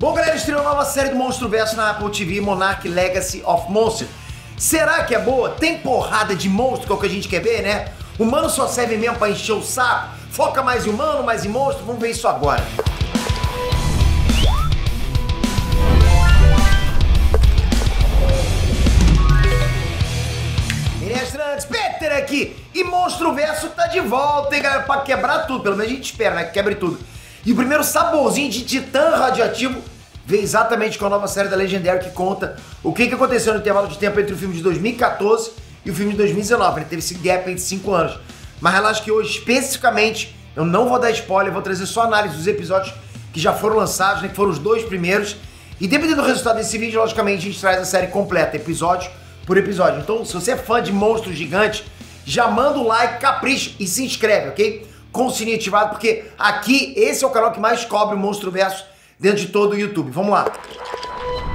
Bom, galera, estreou uma nova série do Monstruverso na Apple TV, Monarch Legacy of Monsters. Será que é boa? Tem porrada de monstro, que é o que a gente quer ver, né? Humano só serve mesmo pra encher o saco? Foca mais em humano, mais em monstro? Vamos ver isso agora. Estranhos, Peter aqui! E Monstruverso tá de volta, hein, galera? Pra quebrar tudo, pelo menos a gente espera, né? Que quebre tudo. E o primeiro saborzinho de titã radioativo veio exatamente com a nova série da Legendary que conta o que aconteceu no intervalo de tempo entre o filme de 2014 e o filme de 2019. Ele teve esse gap aí de 5 anos. Mas relaxa que hoje, especificamente, eu não vou dar spoiler, vou trazer só análise dos episódios que já foram lançados, né? Que foram os 2 primeiros. E dependendo do resultado desse vídeo, logicamente, a gente traz a série completa, episódio por episódio. Então, se você é fã de monstros gigantes, já manda um like, capricha e se inscreve, ok? Com o sininho ativado, porque aqui esse é o canal que mais cobre o Monstruverso dentro de todo o YouTube. Vamos lá.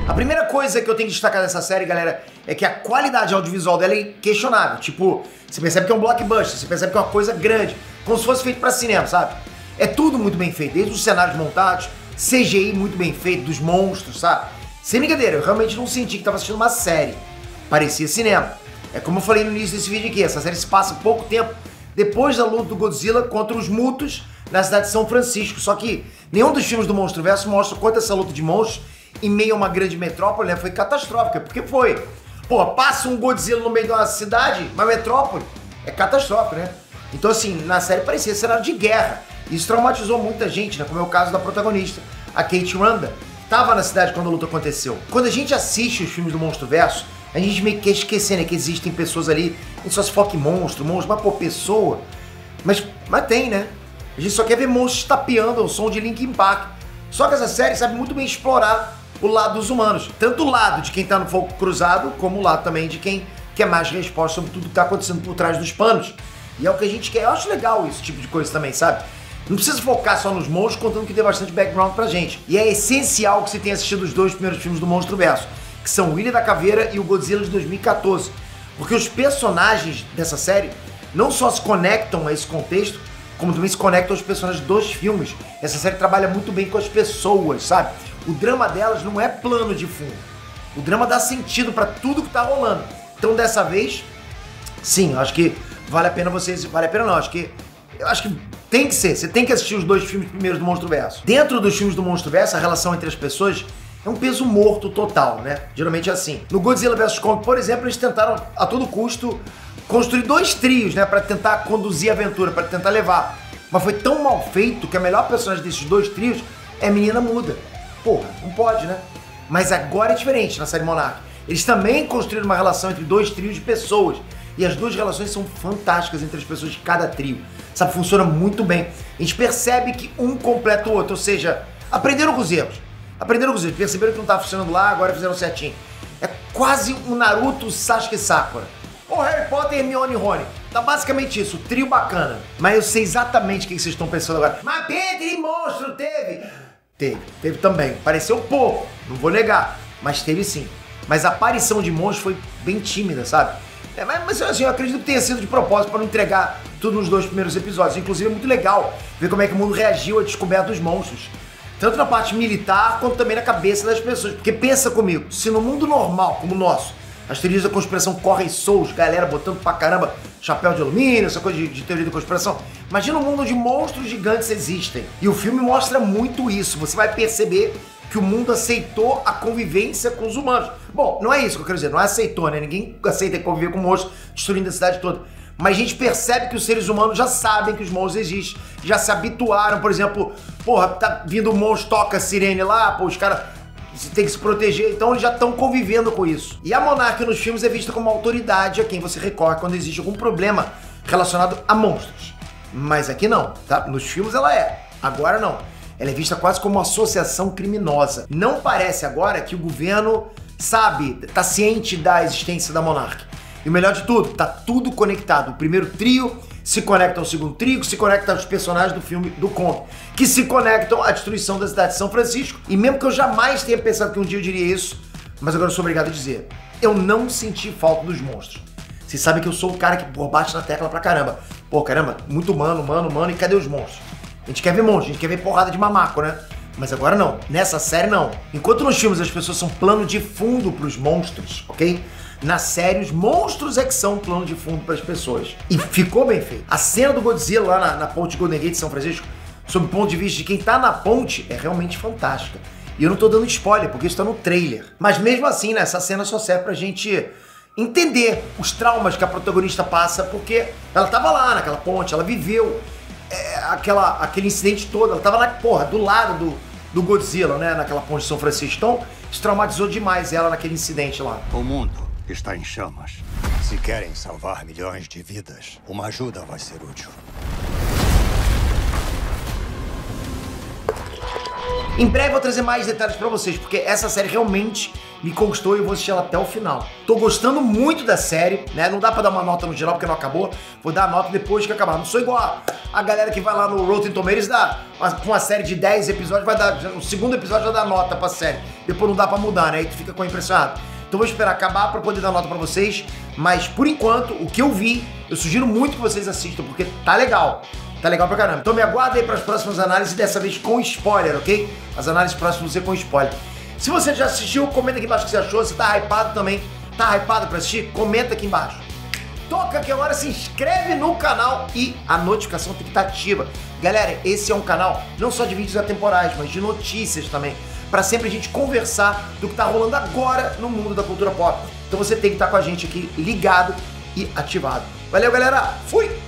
A primeira coisa que eu tenho que destacar dessa série, galera, é que a qualidade audiovisual dela é inquestionável. Tipo, você percebe que é um blockbuster, você percebe que é uma coisa grande, como se fosse feito pra cinema, sabe? É tudo muito bem feito, desde os cenários montados, CGI muito bem feito, dos monstros, sabe? Sem brincadeira, eu realmente não senti que tava assistindo uma série. Parecia cinema. É como eu falei no início desse vídeo aqui, essa série se passa pouco tempo depois da luta do Godzilla contra os Mutos na cidade de São Francisco. Só que nenhum dos filmes do Monstruverso mostra quanto essa luta de monstros em meio a uma grande metrópole, né, foi catastrófica. Porque foi. Pô, passa um Godzilla no meio de uma cidade, uma metrópole, é catastrófico, né? Então assim, na série parecia cenário de guerra. Isso traumatizou muita gente, né? Como é o caso da protagonista, a Kate Randa, que estava na cidade quando a luta aconteceu. Quando a gente assiste os filmes do Monstruverso, a gente meio que quer esquecer, né, que existem pessoas ali, a gente só se foca em monstro, mas pô, pessoa. Mas tem, né? A gente só quer ver monstros tapeando ao som de Linkin Park. Só que essa série sabe muito bem explorar o lado dos humanos. Tanto o lado de quem tá no fogo cruzado, como o lado também de quem quer mais resposta sobre tudo que tá acontecendo por trás dos panos. E é o que a gente quer. Eu acho legal esse tipo de coisa também, sabe? Não precisa focar só nos monstros, contando que tem bastante background pra gente. E é essencial que você tenha assistido os 2 primeiros filmes do Monstruverso, que são o Ilha da Caveira e o Godzilla de 2014. Porque os personagens dessa série não só se conectam a esse contexto, como também se conectam aos personagens dos filmes. Essa série trabalha muito bem com as pessoas, sabe? O drama delas não é plano de fundo. O drama dá sentido pra tudo que tá rolando. Então dessa vez, sim, eu acho que vale a pena vocês... Vale a pena não, eu acho que tem que ser. Você tem que assistir os 2 filmes primeiros do Monstruverso. Dentro dos filmes do Monstruverso, a relação entre as pessoas é um peso morto total, né? Geralmente é assim. No Godzilla vs Kong, por exemplo, eles tentaram a todo custo construir 2 trios, né? Pra tentar conduzir a aventura, pra tentar levar. Mas foi tão mal feito que a melhor personagem desses 2 trios é a menina muda. Porra, não pode, né? Mas agora é diferente na série Monarch. Eles também construíram uma relação entre 2 trios de pessoas. E as 2 relações são fantásticas entre as pessoas de cada trio. Sabe, funciona muito bem. A gente percebe que um completa o outro, ou seja, aprenderam com os erros. Perceberam que não estava funcionando lá, agora fizeram certinho. É quase um Naruto, Sasuke e Sakura. Ou Harry Potter, Hermione e Rony. Tá basicamente isso, trio bacana. Mas eu sei exatamente o que vocês estão pensando agora. Mas Peter e monstro teve? Teve também. Pareceu pouco, não vou negar, mas teve sim. Mas a aparição de monstro foi bem tímida, sabe? Mas assim, eu acredito que tenha sido de propósito para não entregar tudo nos 2 primeiros episódios. Inclusive é muito legal ver como é que o mundo reagiu à descoberta dos monstros. Tanto na parte militar, quanto também na cabeça das pessoas. Porque pensa comigo, se no mundo normal, como o nosso, as teorias da conspiração correm soltos, galera botando pra caramba chapéu de alumínio, essa coisa de teoria da conspiração. Imagina um mundo onde monstros gigantes existem. E o filme mostra muito isso. Você vai perceber que o mundo aceitou a convivência com os humanos. Bom, não é isso que eu quero dizer, não é aceitou, né? Ninguém aceita conviver com monstros destruindo a cidade toda. Mas a gente percebe que os seres humanos já sabem que os monstros existem, já se habituaram, por exemplo, porra, tá vindo um monstro, toca a sirene lá, pô, os caras têm que se proteger, então eles já estão convivendo com isso. E a Monarch nos filmes é vista como uma autoridade a quem você recorre quando existe algum problema relacionado a monstros. Mas aqui não, tá? Nos filmes ela é, agora não. Ela é vista quase como uma associação criminosa. Não parece agora que o governo sabe, tá ciente da existência da Monarch. E o melhor de tudo, tá tudo conectado. O primeiro trio se conecta ao segundo trio, que se conecta aos personagens do filme do Kong, que se conectam à destruição da cidade de São Francisco. E mesmo que eu jamais tenha pensado que um dia eu diria isso, mas agora eu sou obrigado a dizer, eu não senti falta dos monstros. Vocês sabem que eu sou o cara que bate na tecla pra caramba. Pô, caramba, muito humano, e cadê os monstros? A gente quer ver monstros, a gente quer ver porrada de mamaco, né? Mas agora não, nessa série não. Enquanto nos filmes as pessoas são plano de fundo pros monstros, ok? Na série, os monstros é que são plano de fundo para as pessoas. E ficou bem feito. A cena do Godzilla lá na ponte Golden Gate de São Francisco, sob o ponto de vista de quem tá na ponte, é realmente fantástica. E eu não tô dando spoiler, porque isso tá no trailer. Mas mesmo assim, né, essa cena só serve pra gente entender os traumas que a protagonista passa, porque ela tava lá naquela ponte, ela viveu aquele incidente todo, ela tava do lado do Godzilla, né, naquela ponte de São Francisco. Então, isso traumatizou demais ela naquele incidente lá. O mundo está em chamas. Se querem salvar milhões de vidas, uma ajuda vai ser útil. Em breve eu vou trazer mais detalhes pra vocês, porque essa série realmente me conquistou e eu vou assistir ela até o final. Tô gostando muito da série, né? Não dá pra dar uma nota no geral porque não acabou. Vou dar a nota depois que acabar. Não sou igual a galera que vai lá no Rotten Tomatoes, com uma série de 10 episódios, vai dar, no segundo episódio já dá nota pra série. Depois não dá pra mudar, né? Aí tu fica com a impressão errada. Então vou esperar acabar pra poder dar nota pra vocês. Mas por enquanto, o que eu vi, eu sugiro muito que vocês assistam, porque tá legal. Tá legal pra caramba. Então me aguarda aí pras próximas análises, dessa vez com spoiler, ok? As análises próximas vão ser com spoiler. Se você já assistiu, comenta aqui embaixo o que você achou. Se tá hypado também, tá hypado pra assistir? Comenta aqui embaixo. Toca aqui agora, se inscreve no canal e a notificação tem que estar ativa. Galera, esse é um canal não só de vídeos atemporais, mas de notícias também. Pra sempre a gente conversar do que tá rolando agora no mundo da cultura pop. Então você tem que estar com a gente aqui ligado e ativado. Valeu, galera! Fui!